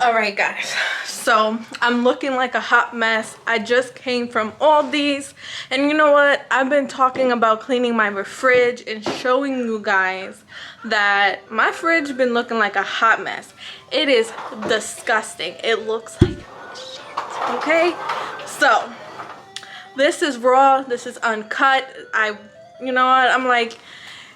All right, guys, so I'm looking like a hot mess. I just came from Aldi's, and you know what? I've been talking about cleaning my fridge and showing you guys that my fridge been looking like a hot mess. It is disgusting. It looks like shit, okay? So this is raw, this is uncut. You know what, I'm like,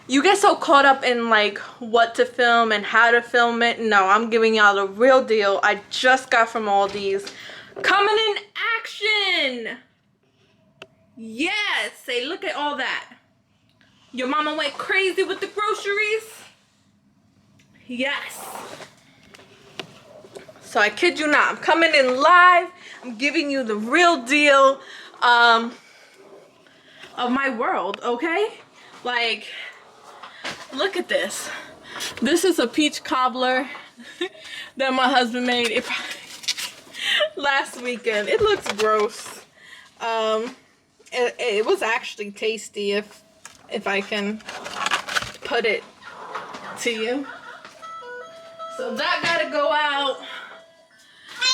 you get so caught up in like what to film and how to film it. No, I'm giving y'all the real deal. I just got from Aldi's. Coming in action. Yes, say look at all that. Your mama went crazy with the groceries. Yes. So I kid you not, I'm coming in live. I'm giving you the real deal of my world, okay? Like, look at this. This is a peach cobbler that my husband made last weekend. It looks gross. It was actually tasty if I can put it to you. So that gotta go out.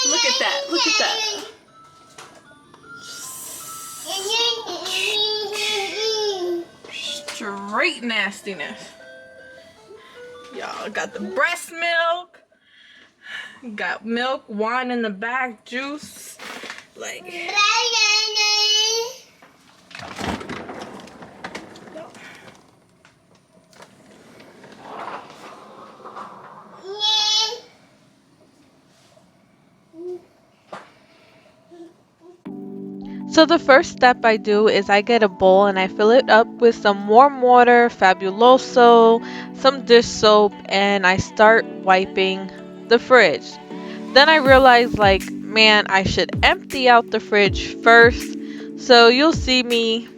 Look at that. Look at that. Straight nastiness. Y'all got the breast milk. Got milk, wine in the back, juice. Like. So the first step I do is I get a bowl and I fill it up with some warm water, Fabuloso, some dish soap, and I start wiping the fridge. Then I realize, like, man, I should empty out the fridge first. So you'll see me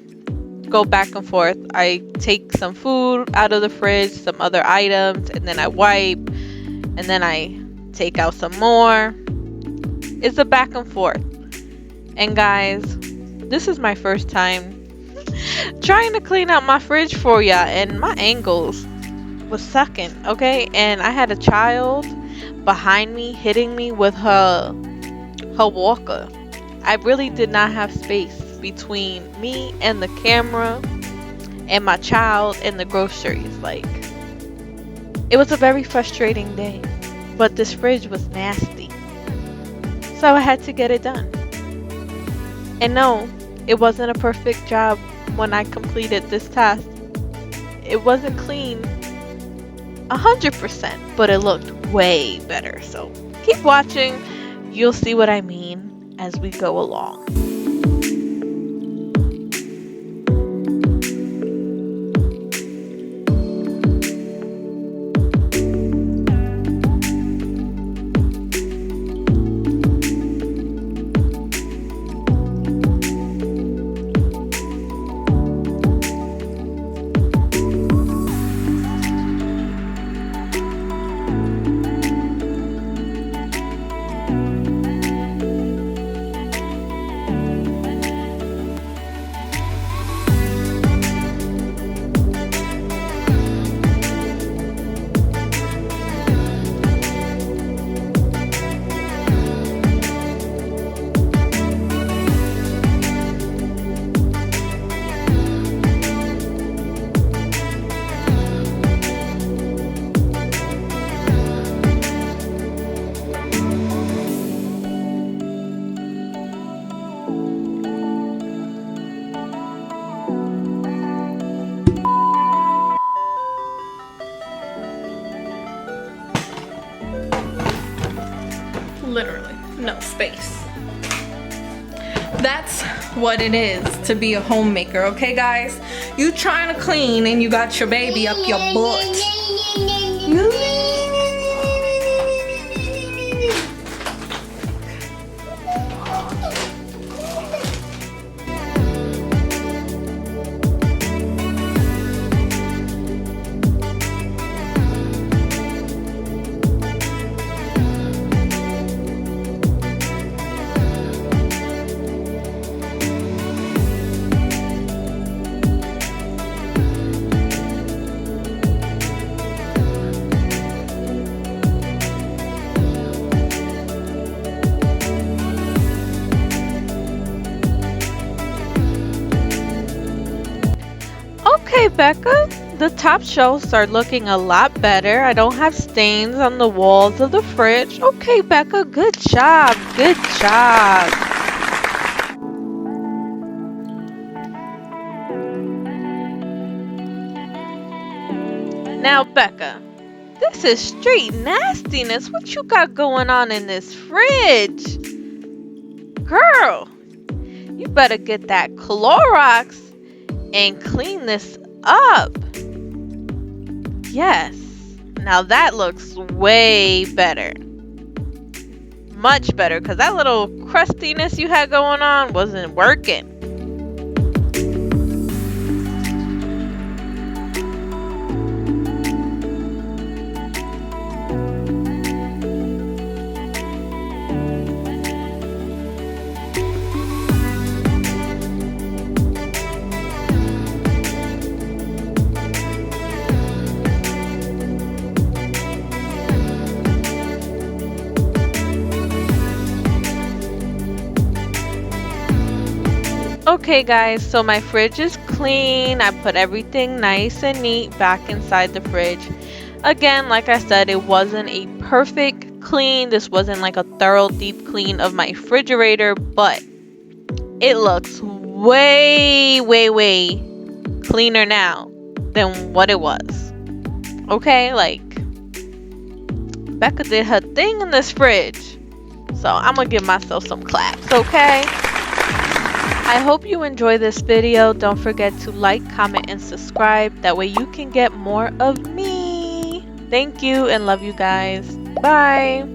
go back and forth. I take some food out of the fridge, some other items, and then I wipe, and then I take out some more. It's a back and forth. And guys, this is my first time trying to clean out my fridge for ya, and my angles was sucking, okay? And I had a child behind me hitting me with her walker. I really did not have space between me and the camera and my child and the groceries. Like, it was a very frustrating day, but this fridge was nasty, so I had to get it done. And no, it wasn't a perfect job when I completed this task. It wasn't clean 100%, but it looked way better. So keep watching. You'll see what I mean as we go along. Literally no space. That's what it is to be a homemaker, okay guys? You trying to clean and you got your baby up your butt. Becca. The top shelves are looking a lot better. I don't have stains on the walls of the fridge. Okay, Becca, good job. Good job. Now, Becca, this is straight nastiness. What you got going on in this fridge? Girl, you better get that Clorox and clean this up. Yes. Now that looks way better. Much better, because that little crustiness you had going on wasn't working. Okay guys, so my fridge is clean. I put everything nice and neat back inside the fridge. Again, like I said, it wasn't a perfect clean. This wasn't like a thorough deep clean of my refrigerator, but it looks way cleaner now than what it was. Okay, like Becca did her thing in this fridge. So I'm gonna give myself some claps, okay? I hope you enjoy this video. Don't forget to like, comment, and subscribe. That way you can get more of me. Thank you and love you guys. Bye.